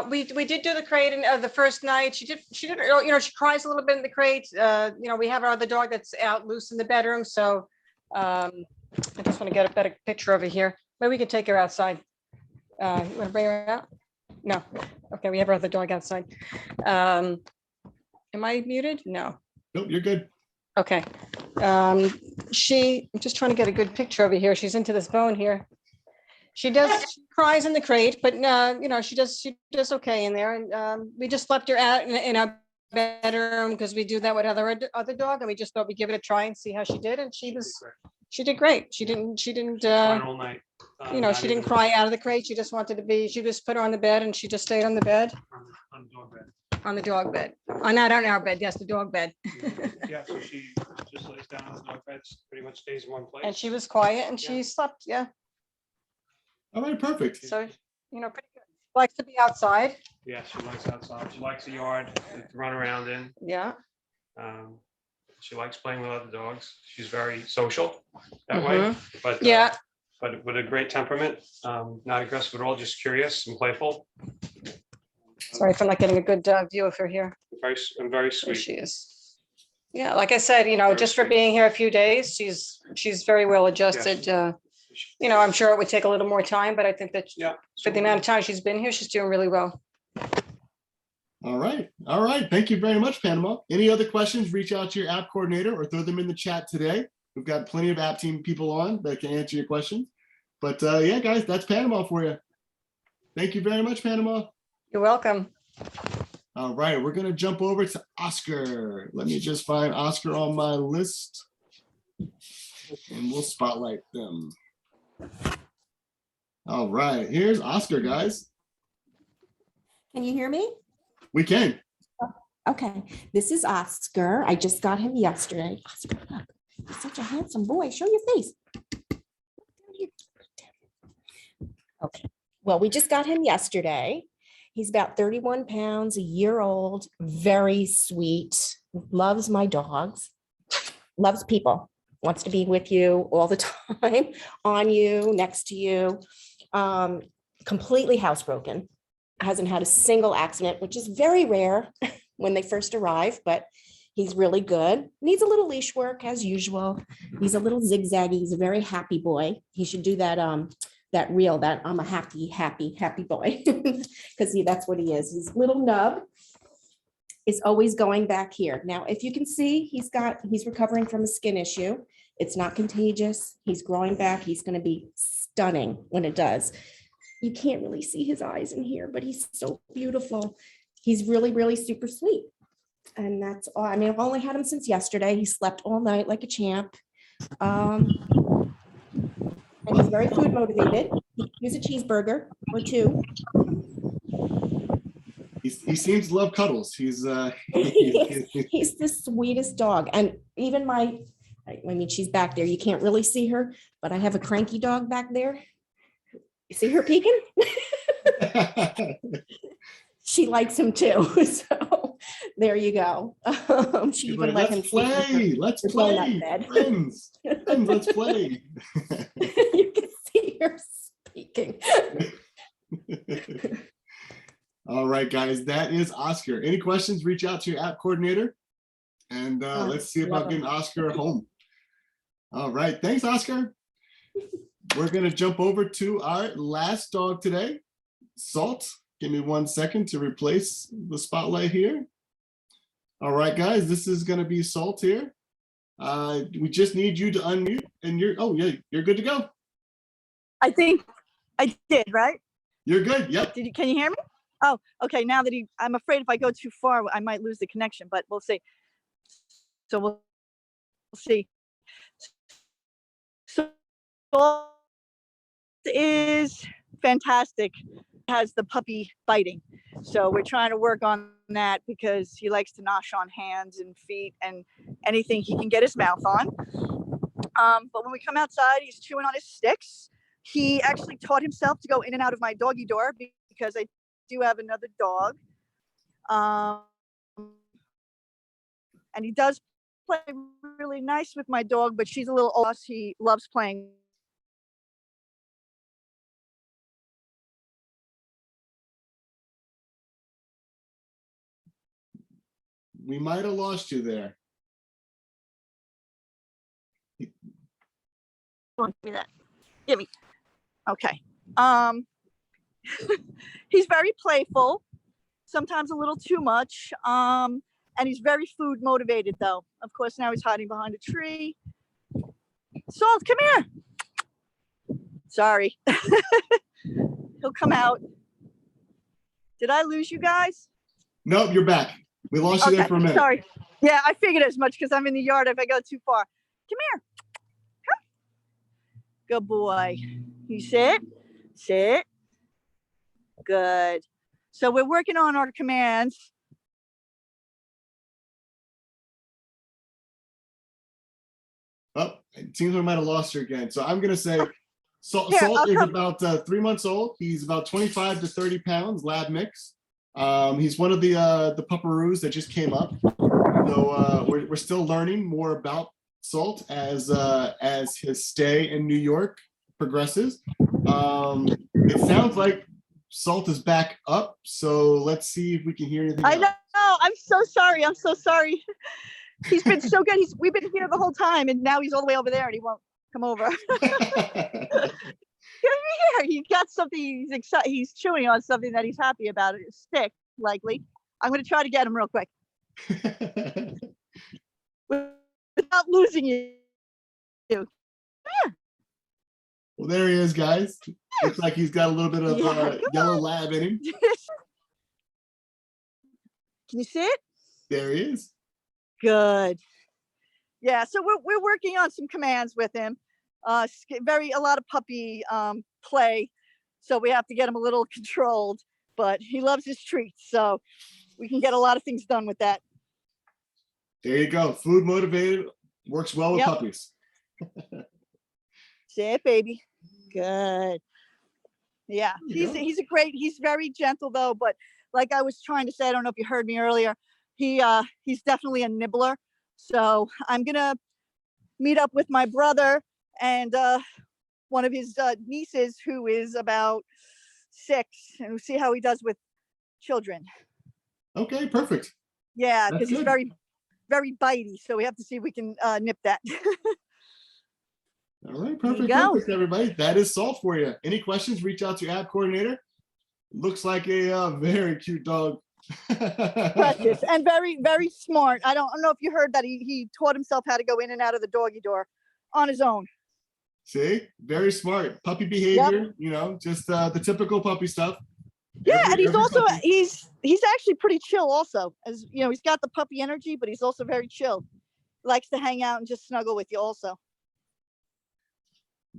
We did do the crate, and the first night she did, you know, she cries a little bit in the crate. You know, we have our other dog that's out loose in the bedroom. So I just want to get a better picture over here. Maybe we could take her outside. You want to bring her out? No. Okay, we have our other dog outside. Am I muted? No. Nope, you're good. Okay. I'm just trying to get a good picture over here. She's into this bone here. She cries in the crate, but you know, she does okay in there. And we just left her out in our bedroom because we do that with other dog, and we just thought we'd give it a try and see how she did. And she did great. She didn't All night. you know, she didn't cry out of the crate. She just wanted to be. She just put her on the bed, and she just stayed on the bed. On the dog bed. On the dog bed. Not on our bed. Yes, the dog bed. Yeah, so she just lays down on the dog bed, pretty much stays in one place. And she was quiet, and she slept. Yeah. All right, perfect. So, you know, pretty good. Likes to be outside. Yeah, she likes outside. She likes the yard to run around in. Yeah. She likes playing with other dogs. She's very social that way, but yeah, but with a great temperament. Not aggressive at all, just curious and playful. Sorry if I'm not getting a good view of her here. Very There sweet. she is. Yeah, like I said, you know, Very just for sweet. being here a few days, she's very well adjusted. You know, I'm sure it would take a little more time, but I think that Yeah. for the amount of time she's been here, she's doing really well. All right. All right. Thank you very much, Panama. Any other questions, reach out to your app coordinator or throw them in the chat today. We've got plenty of app team people on that can answer your questions. But yeah, guys, that's Panama for you. Thank you very much, Panama. You're welcome. All right, we're gonna jump over to Oscar. Let me just find Oscar on my list and we'll spotlight them. All right, here's Oscar, guys. Can you hear me? We can. Okay, this is Oscar. I just got him yesterday. Oscar, look, he's such a handsome boy. Show your face. Okay, well, we just got him yesterday. He's about 31 pounds, a year old, very sweet, loves my dogs, loves people, wants to be with you all the time, on you, next to you. Completely housebroken, hasn't had a single accident, which is very rare when they first arrive, but he's really good. Needs a little leash work as usual. He's a little zigzaggy. He's a very happy boy. He should do that that reel that I'm a happy boy, because that's what he is. His little nub is always going back here. Now, if you can see, he's recovering from a skin issue. It's not contagious. He's growing back. He's going to be stunning when it does. You can't really see his eyes in here, but he's so beautiful. He's really, really super sweet. And that's all. I mean, I've only had him since yesterday. He slept all night like a champ. And he's very food motivated. He's a cheeseburger or two. He seems to love cuddles. He's he's the sweetest dog. And even I mean, she's back there. You can't really see her, but I have a cranky dog back there. You see her peeking? She likes him too. So there you go. She even let him play. Let's play. Friends, let's play. You can see her speaking. All right, guys, that is Oscar. Any questions, reach out to your app coordinator, and let's see about getting Oscar home. All right, thanks, Oscar. We're going to jump over to our last dog today, Salt. Give me 1 second to replace the spotlight here. All right, guys, this is going to be Salt here. We just need you to unmute, and you're good to go. I think I did, right? You're good. Yep. Can you hear me? Oh, okay. Now that I'm afraid if I go too far, I might lose the connection, but we'll see. So we'll see. So is fantastic. Has the puppy biting, so we're trying to work on that because he likes to nosh on hands and feet and anything he can get his mouth on. But when we come outside, he's chewing on his sticks. He actually taught himself to go in and out of my doggy door because I do have another dog, and he does play really nice with my dog, but she's a little old. He loves playing. We might have lost you there. Give me that. Give me. Okay. He's very playful, sometimes a little too much. And he's very food motivated though. Of course, now he's hiding behind a tree. Salt, come here. Sorry. He'll come out. Did I lose you guys? Nope, you're back. We lost you there for a minute. Sorry. Yeah, I figured as much because I'm in the yard if I go too far. Come here. Come. Good boy. You sit. Sit. Good. So we're working on our commands. Oh, it seems we might have lost her again. So I'm going to say Salt Here, is about 3 months old. He's about 25 to 30 pounds, lab mix. He's one of the pupperoos that just came up. So we're still learning more about Salt as his stay in New York progresses. It sounds like Salt is back up. So let's see if we can hear anything. I know. I'm so sorry. I'm so sorry. He's been so good. We've been here the whole time, and now he's all the way over there, and he won't come over. Here, he got something. He's excited. He's chewing on something that he's happy about. A stick, likely. I'm going to try to get him real quick without losing you. Come here. Well, there he is, guys. Looks like he's got a little bit of yellow lab in him. Can you see it? There he is. Good. Yeah, so we're working on some commands with him. A lot of puppy play, so we have to get him a little controlled. but he loves his treats. So we can get a lot of things done with that. There you go. Food motivated works well with Yep. puppies. Sit, baby. Good. Yeah, he's very gentle though, but like I was trying to say, I don't know if you heard me earlier, he's definitely a nibbler. So I'm gonna meet up with my brother and one of his nieces who is about 6, and we'll see how he does with children. Okay, perfect. Yeah, That's because he's good. very, very bitey. So we have to see if we can nip that. All right, There you perfect, go. perfect, everybody. That is Salt for you. Any questions, reach out to your app coordinator. Looks like a very cute dog. Precious and very, very smart. I don't know if you heard that he taught himself how to go in and out of the doggy door on his own. See, very smart. Puppy behavior, just the typical puppy stuff. Yeah, and he's every also puppy- he's actually pretty chill also. As you know, he's got the puppy energy, but he's also very chill. Likes to hang out and just snuggle with you also.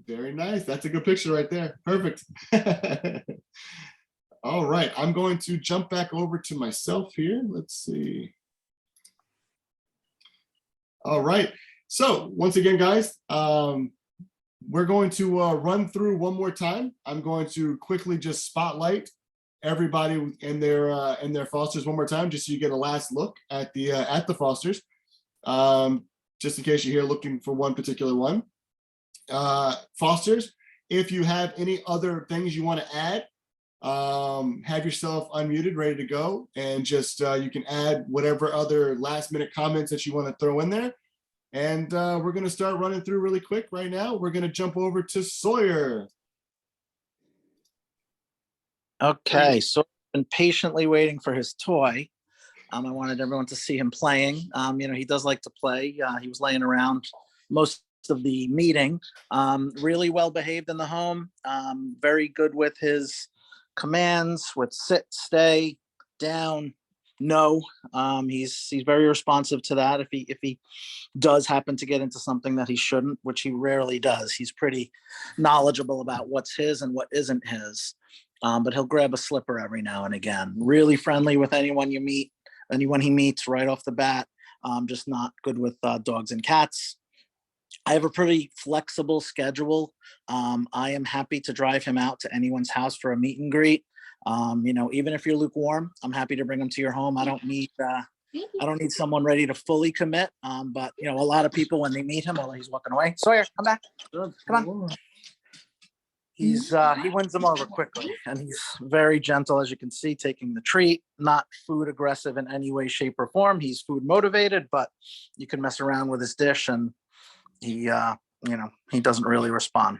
Very nice. That's a good picture right there. Perfect. All right, I'm going to jump back over to myself here. Let's see. All right. So once again, guys, we're going to run through one more time. I'm going to quickly just spotlight everybody in their fosters one more time, just so you get a last look at the fosters. Just in case you're here looking for one particular one. Fosters, if you have any other things you want to add, have yourself unmuted, ready to go, and just you can add whatever other last minute comments that you want to throw in there. And we're going to start running through really quick right now. We're going to jump over to Sawyer. Okay, so I've been patiently waiting for his toy. I wanted everyone to see him playing. He does like to play. He was laying around most of the meeting. Really well behaved in the home. Very good with his commands, with sit, stay, down, no. He's very responsive to that. If he does happen to get into something that he shouldn't, which he rarely does, he's pretty knowledgeable about what's his and what isn't his. But he'll grab a slipper every now and again. Really friendly with anyone he meets right off the bat. Just not good with dogs and cats. I have a pretty flexible schedule. I am happy to drive him out to anyone's house for a meet and greet. Even if you're lukewarm, I'm happy to bring him to your home. I don't need someone ready to fully commit. But a lot of people, when they meet him, while he's walking away, Sawyer, come back. Come on. He wins them over quickly, and he's very gentle, as you can see, taking the treat. Not food aggressive in any way, shape, or form. He's food motivated, but you can mess around with his dish, and he doesn't really respond.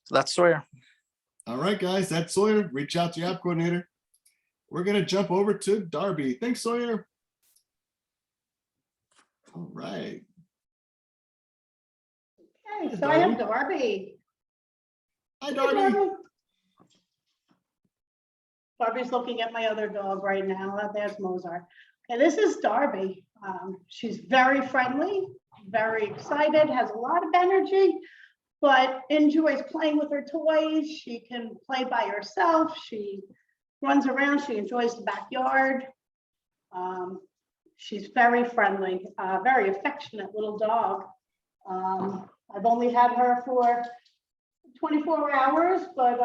So that's Sawyer. All right, guys, that's Sawyer. Reach out to your app coordinator. We're going to jump over to Darby. Thanks, Sawyer. All right. Okay, so I have Darby. Hi, Darby. Darby's looking at my other dog right now. There's Mozart. Okay, this is Darby. She's very friendly, very excited, has a lot of energy, but enjoys playing with her toys. She can play by herself. She runs around. She enjoys the backyard. She's very friendly, very affectionate little dog. I've only had her for 24 hours, but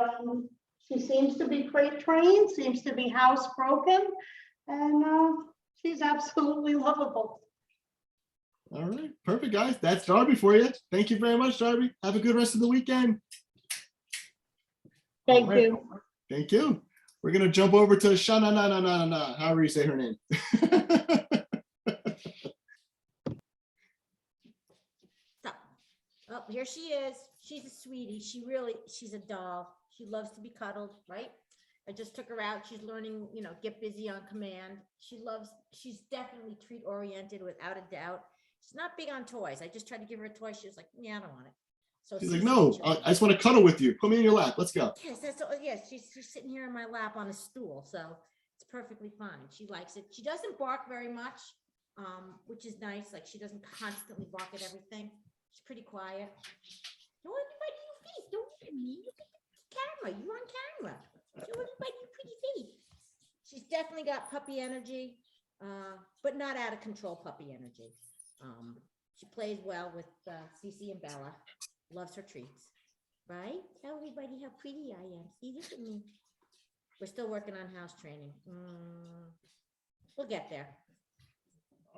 she seems to be crate trained, seems to be housebroken, and she's absolutely lovable. All right, perfect, guys. That's Darby for you. Thank you very much, Darby. Have a good rest of the weekend. Thank you. Thank you. We're gonna jump over to Shana, however you say her name. Oh, here she is. She's a sweetie. She's a doll. She loves to be cuddled, right? I just took her out. She's learning, get busy on command. She's definitely treat oriented without a doubt. She's not big on toys. I just tried to give her a toy. She was like, yeah, I don't want it. So She's like, no, I just want to cuddle with you. Put me in your lap. Let's go. Yes, she's sitting here in my lap on a stool. So it's perfectly fine. She likes it. She doesn't bark very much, which is nice. Like she doesn't constantly bark at everything. She's pretty quiet. Don't everybody your face. Don't look at me. Look at the camera. You're on camera. Show everybody your pretty face. definitely got puppy energy, but not out of control puppy energy. She plays well with Cece and Bella, loves her treats. Right? Tell everybody how pretty I am. See, look at me. We're still working on house training. We'll get there.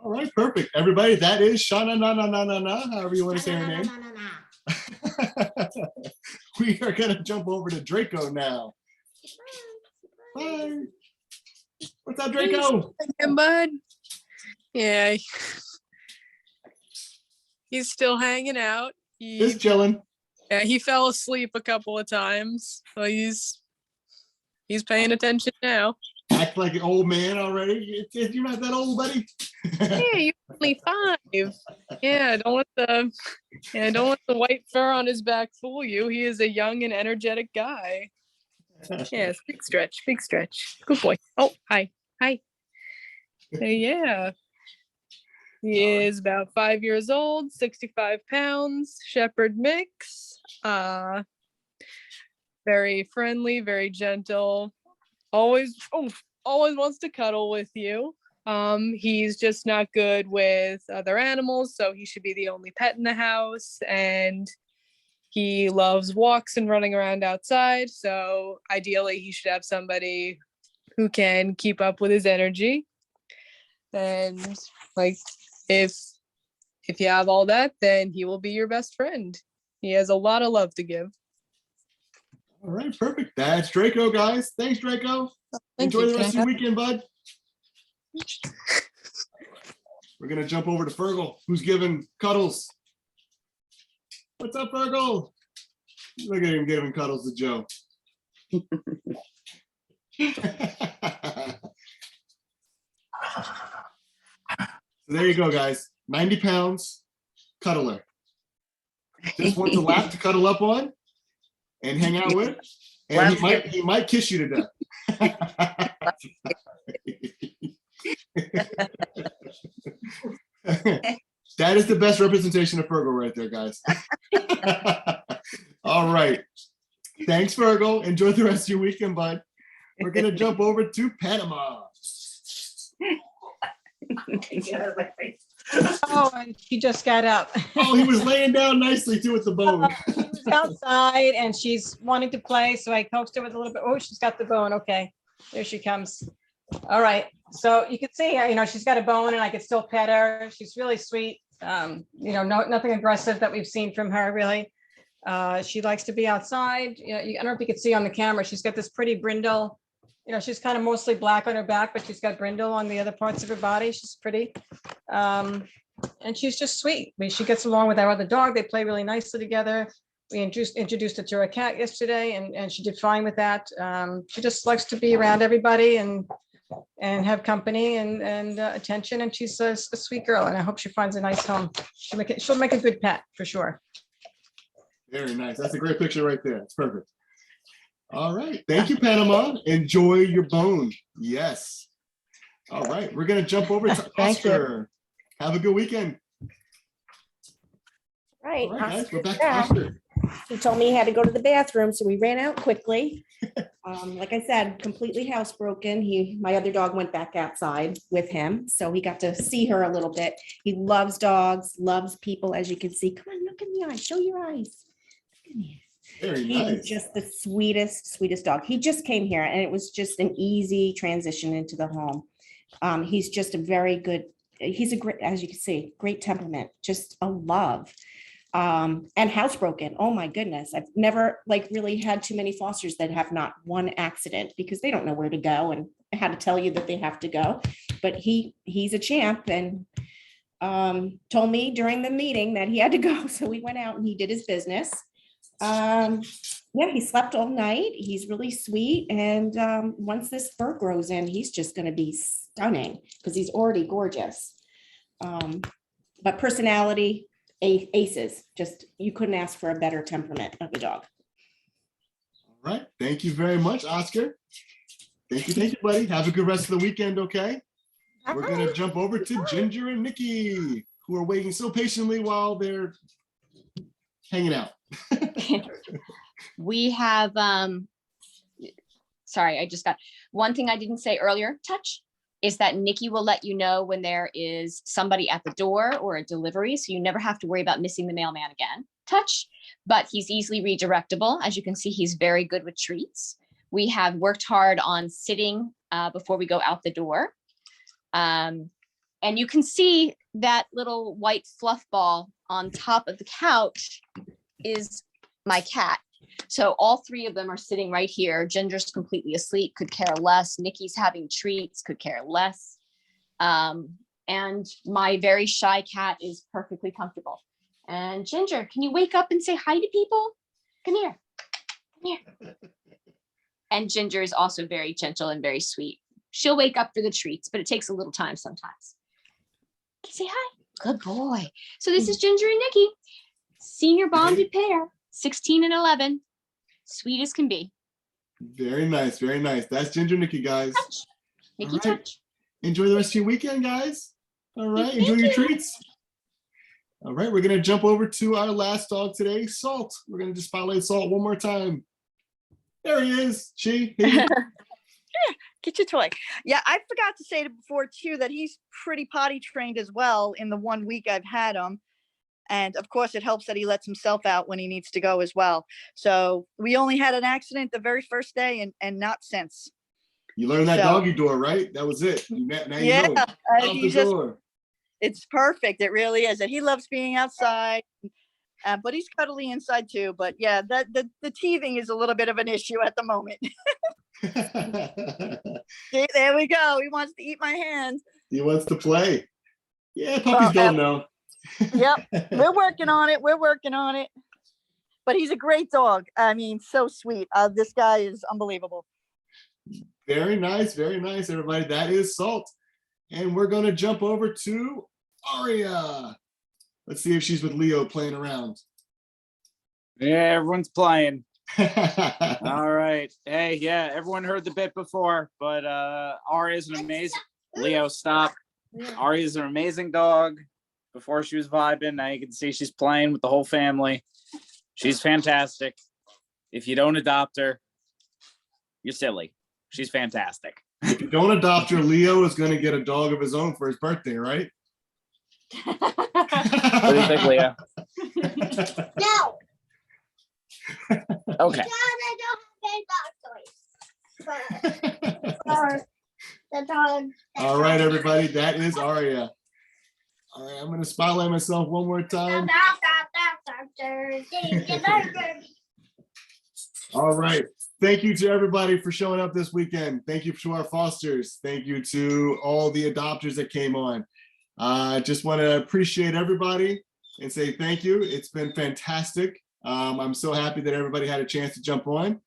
All right, perfect. Everybody, that is Shana, however you want to say her name. We are going to jump over to Draco now. Bye. What's up, Draco? Hey, bud. Yeah. He's still hanging out. Just chilling. Yeah, he fell asleep a couple of times. So he's paying attention now. Act like an old man already. You're not that old, buddy. Yeah, you're only 5. Yeah, don't let the white fur on his back fool you. He is a young and energetic guy. Yes, big stretch, big stretch. Good boy. Oh, hi. Yeah. He is about 5 years old, 65 pounds, shepherd mix. Very friendly, very gentle. Always wants to cuddle with you. He's just not good with other animals, so he should be the only pet in the house. And he loves walks and running around outside. So ideally, he should have somebody who can keep up with his energy. And like, if you have all that, then he will be your best friend. He has a lot of love to give. All right, perfect. That's Draco, guys. Thanks, Draco. Enjoy the rest of your weekend, bud. We're going to jump over to Fergal, who's giving cuddles. What's up, Fergal? Look at him giving cuddles to Joe. So there you go, guys. 90 pounds, cuddler. Just wants a lap to cuddle up on and hang out with. And he might kiss you to death. That is the best representation of Fergal right there, guys. All right. Thanks, Fergal. Enjoy the rest of your weekend, bud. We're going to jump over to Panama. Oh, and she just got up. Oh, he was laying down nicely too with the bone. She was outside and she's wanting to play, so I coaxed her with a little bit. Oh, she's got the bone. Okay, there she comes. All right, so you can see, she's got a bone, and I could still pet her. She's really sweet. Nothing aggressive that we've seen from her, really. She likes to be outside. I don't know if you could see on the camera. She's got this pretty brindle. She's kind of mostly black on her back, but she's got brindle on the other parts of her body. She's pretty. And she's just sweet. I mean, she gets along with our other dog. They play really nicely together. We introduced her to a cat yesterday, and she did fine with that. She just likes to be around everybody and have company and attention. And she's a sweet girl, and I hope she finds a nice home. She'll make a good pet for sure. Very nice. That's a great picture right there. It's perfect. All right. Thank you, Panama. Enjoy your bone. Yes. All right. We're going to jump over to Oscar. Have a good weekend. Right. All right, guys. We're back to Yeah. Oscar. He told me he had to go to the bathroom, so we ran out quickly. Like I said, completely housebroken. My other dog went back outside with him, so he got to see her a little bit. He loves dogs, loves people, as you can see. Come on, look in the eyes. Show your eyes. Look at me. Very He nice. is just the sweetest dog. He just came here, and it was just an easy transition into the home. He's just he's a great, as you can see, great temperament, just a love. And housebroken. Oh my goodness. I've never really had too many fosters that have not one accident, because they don't know where to go and how to tell you that they have to go. But he's a champ, and told me during the meeting that he had to go. So we went out and he did his business. He slept all night. He's really sweet. And once this fur grows in, he's just going to be stunning, because he's already gorgeous. But personality, aces, just, you couldn't ask for a better temperament of a dog. All right. Thank you very much, Oscar. Thank you, buddy. Have a good rest of the weekend, okay? We're going to jump over to Ginger and Nicky, who are waiting so patiently while they're hanging out. We have sorry, I just got one thing I didn't say earlier, touch, is that Nicky will let you know when there is somebody at the door or a delivery. So you never have to worry about missing the mailman again. Touch, but he's easily redirectable. As you can see, he's very good with treats. We have worked hard on sitting before we go out the door. And you can see that little white fluff ball on top of the couch is my cat. So all three of them are sitting right here. Ginger's completely asleep, could care less. Nicky's having treats, could care less. And my very shy cat is perfectly comfortable. And Ginger, can you wake up and say hi to people? Come here, come here. And Ginger is also very gentle and very sweet. She'll wake up for the treats, but it takes a little time sometimes. Can you say hi? Good boy. So this is Ginger and Nicky, senior bonded pair, 16 and 11. Sweet as can be. Very nice, very nice. That's Ginger and Nicky, guys. Touch. Nicky, All right. touch. Enjoy the rest of your weekend, guys. All right, enjoy your treats. All right, we're gonna jump over to our last dog today, Salt. We're gonna just spotlight Salt one more time. There he is. Get your toy. Yeah, I forgot to say it before too that he's pretty potty trained as well in the 1 week I've had him. And of course, it helps that he lets himself out when he needs to go as well. So we only had an accident the very first day and not since. You learned that So- doggy door, right? That was it. Now you Yeah, know. Out the he just- door. It's perfect. It really is. And he loves being outside, but he's cuddly inside too. But yeah, the teething is a little bit of an issue at the moment. See, there we go. He wants to eat my hand. He wants to play. Yeah, puppies don't know. Yep, we're working on it. We're working on it. But he's a great dog. I mean, so sweet. This guy is unbelievable. Very nice, everybody. That is Salt. And we're gonna jump over to Aria. Let's see if she's with Leo playing around. Yeah, everyone's playing. All right. Hey, yeah, everyone heard the bit before, but Aria's an amazing. Leo, stop. Aria's an amazing dog. Before she was vibing, now you can see she's playing with the whole family. She's fantastic. If you don't adopt her, you're silly. She's fantastic. If you don't adopt her, Leo is gonna get a dog of his own for his birthday, right? What do you think, Leo? No. Okay. I don't have any dog toys. But the dog. All right, everybody, that is Aria. All right, I'm gonna spotlight myself one more time. All right. Thank you to everybody for showing up this weekend. Thank you to our fosters. Thank you to all the adopters that came on. I just want to appreciate everybody and say thank you. It's been fantastic. I'm so happy that everybody had a chance to jump on.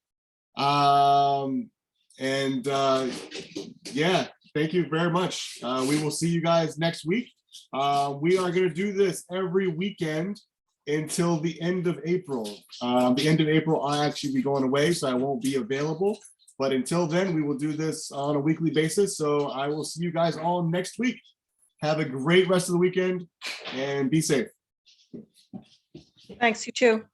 Yeah, thank you very much. We will see you guys next week. We are going to do this every weekend until the end of April. The end of April, I'll actually be going away, so I won't be available. But until then, we will do this on a weekly basis. So I will see you guys all next week. Have a great rest of the weekend and be safe. Thanks, you too.